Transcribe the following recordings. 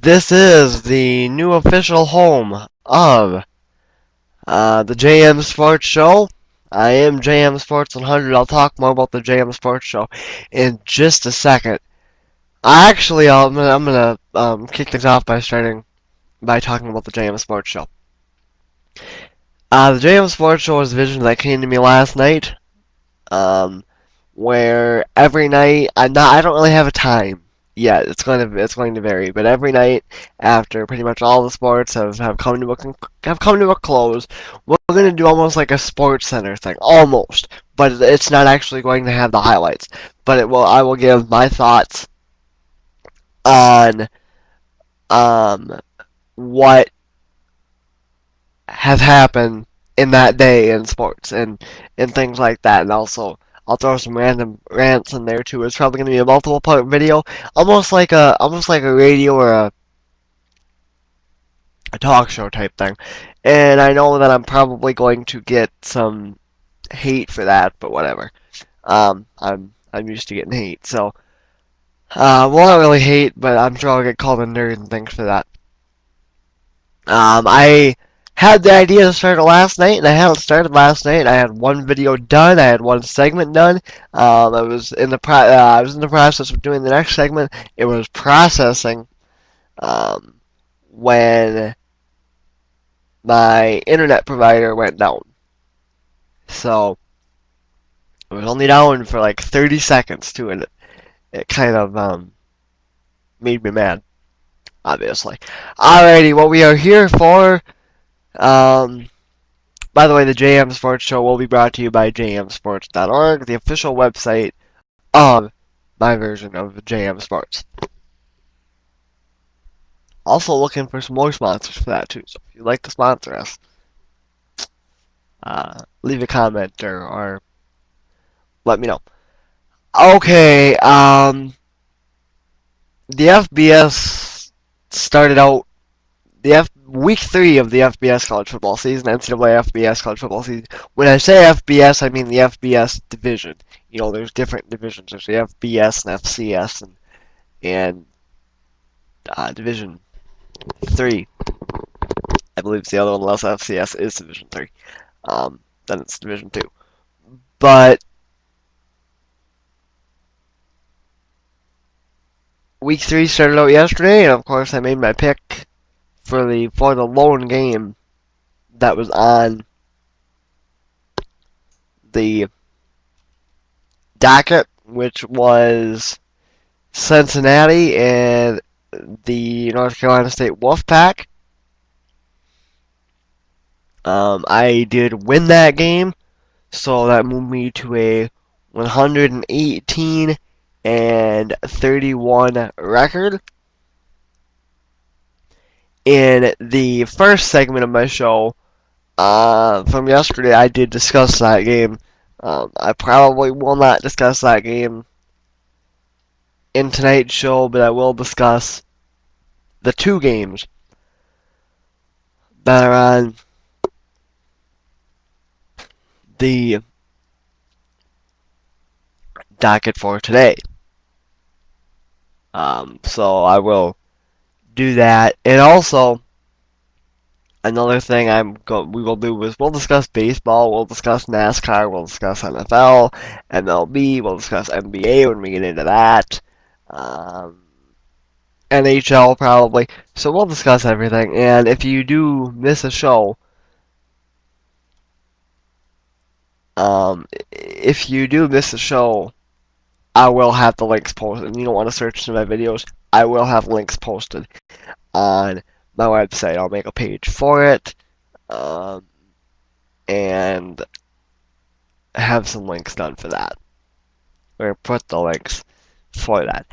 This is the new official home of the JM Sports Show. I am JM Sports 100. I'll talk more about the JM Sports Show in just a second. I'm gonna kick things off by talking about the JM Sports Show. The JM Sports Show is a vision that came to me last night. Um, where every night I don't really have a time yet. It's going to vary, but every night after pretty much all the sports have come to a close, we're going to do almost like a sports center thing, almost. But it's not actually going to have the highlights. But I will give my thoughts on what has happened in that day in sports and things like that, and also I'll throw some random rants in there too. It's probably going to be a multiple part video, almost like a radio or a talk show type thing. And I know that I'm probably going to get some hate for that, but whatever. I'm used to getting hate, so well, not really hate, but I'm sure I'll get called a nerd and things for that. I had the idea to start it last night, and I had it started last night. I had one video done. I had one segment done. I was in the process of doing the next segment. It was processing when my internet provider went down. So it was only down for like 30 seconds too, and it kind of made me mad, obviously. Alrighty, what we are here for. By the way, the JM Sports Show will be brought to you by jmsports.org, the official website of my version of JM Sports. Also looking for some more sponsors for that too, so if you'd like to sponsor us, leave a comment or let me know. Okay, the FBS started out week 3 of the FBS college football season, NCAA FBS college football season. When I say FBS, I mean the FBS division. You know, there's different divisions. There's the FBS and FCS and Division 3. I believe it's the other one, unless FCS is Division 3. Then it's Division 2. But week 3 started out yesterday, and of course I made my pick for the lone game that was on the docket, which was Cincinnati and the North Carolina State Wolfpack. I did win that game, so that moved me to a 118-31 record. In the first segment of my show from yesterday, I did discuss that game. I probably will not discuss that game in tonight's show, but I will discuss the 2 games that are on the docket for today. So I will do that, and also another thing we will do is we'll discuss baseball, we'll discuss NASCAR, we'll discuss NFL, MLB, we'll discuss NBA when we get into that, NHL probably. So we'll discuss everything, and if you do miss a show, I will have the links posted. And you don't want to search through my videos, I will have links posted on my website. I'll make a page for it, and have some links done for that. Or put the links for that.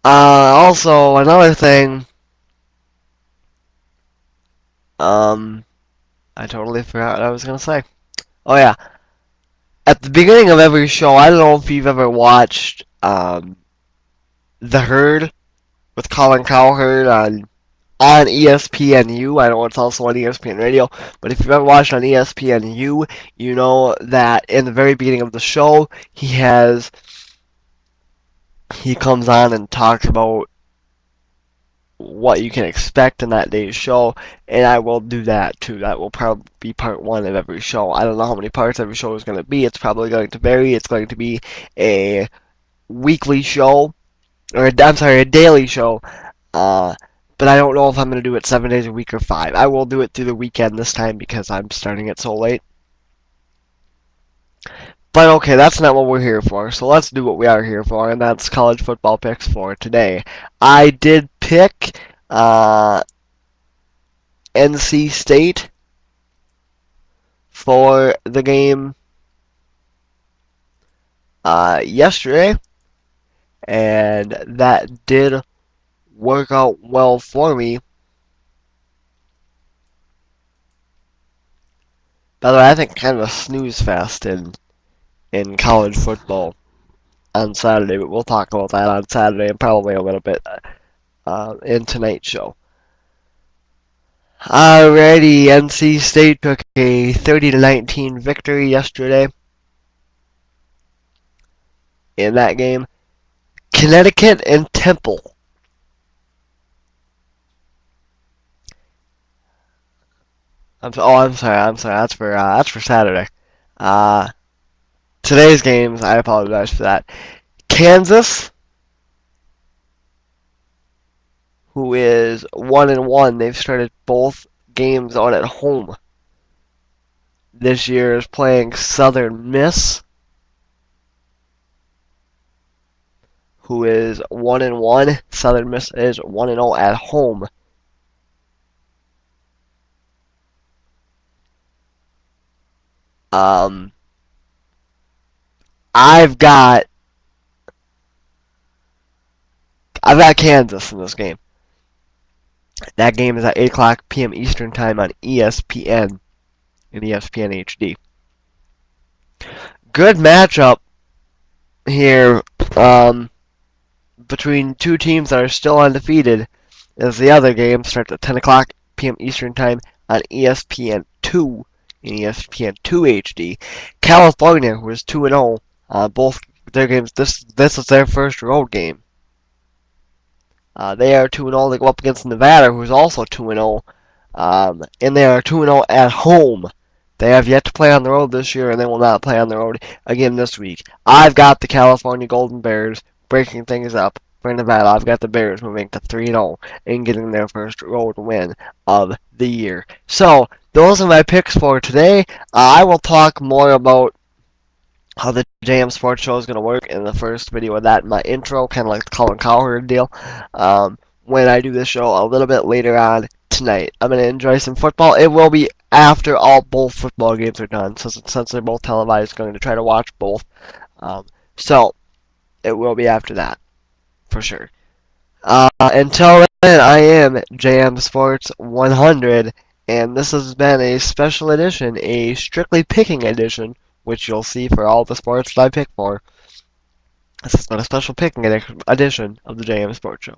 Also, another thing, I totally forgot what I was going to say. Oh yeah, at the beginning of every show, I don't know if you've ever watched The Herd with Colin Cowherd on ESPNU. I know it's also on ESPN Radio, but if you've ever watched on ESPNU, you know that in the very beginning of the show, he comes on and talks about what you can expect in that day's show, and I will do that too. That will probably be part one of every show. I don't know how many parts every show is going to be. It's probably going to vary. It's going to be a weekly show, or I'm sorry, a daily show. Uh, but I don't know if I'm going to do it 7 days a week or 5. I will do it through the weekend this time because I'm starting it so late. But okay, that's not what we're here for. So let's do what we are here for, and that's college football picks for today. I did pick NC State for the game yesterday, and that did work out well for me. By the way, I think kind of a snooze fest in college football on Saturday, but we'll talk about that on Saturday and probably a little bit in tonight's show. Alrighty, NC State took a 30-19 victory yesterday in that game. Connecticut and Temple. I'm sorry. That's for Saturday. Today's games, I apologize for that. Kansas, who is 1-1. They've started both games out at home. This year is playing Southern Miss, who is 1-1. Southern Miss is 1-0 at home. I've got Kansas in this game. That game is at 8 o'clock p.m. Eastern Time on ESPN and ESPN HD. Good matchup here between two teams that are still undefeated, as the other game starts at 10 o'clock p.m. Eastern Time on ESPN2 and ESPN2 HD. California was 2-0. Both their games. This is their first road game. They are 2-0. They go up against Nevada, who is also 2-0, and they are 2-0 at home. They have yet to play on the road this year, and they will not play on the road again this week. I've got the California Golden Bears breaking things up for Nevada. I've got the Bears moving to 3-0 and getting their first road win of the year. So, those are my picks for today. I will talk more about how the JM Sports Show is going to work in the first video of that in my intro, kind of like the Colin Cowherd deal, when I do this show a little bit later on tonight. I'm going to enjoy some football. It will be after both football games are done, since they're both televised, going to try to watch both. So, it will be after that, for sure. Until then, I am JM Sports 100, and this has been a special edition, a strictly picking edition, which you'll see for all the sports that I pick for. This has been a special picking edition of the JM Sports Show.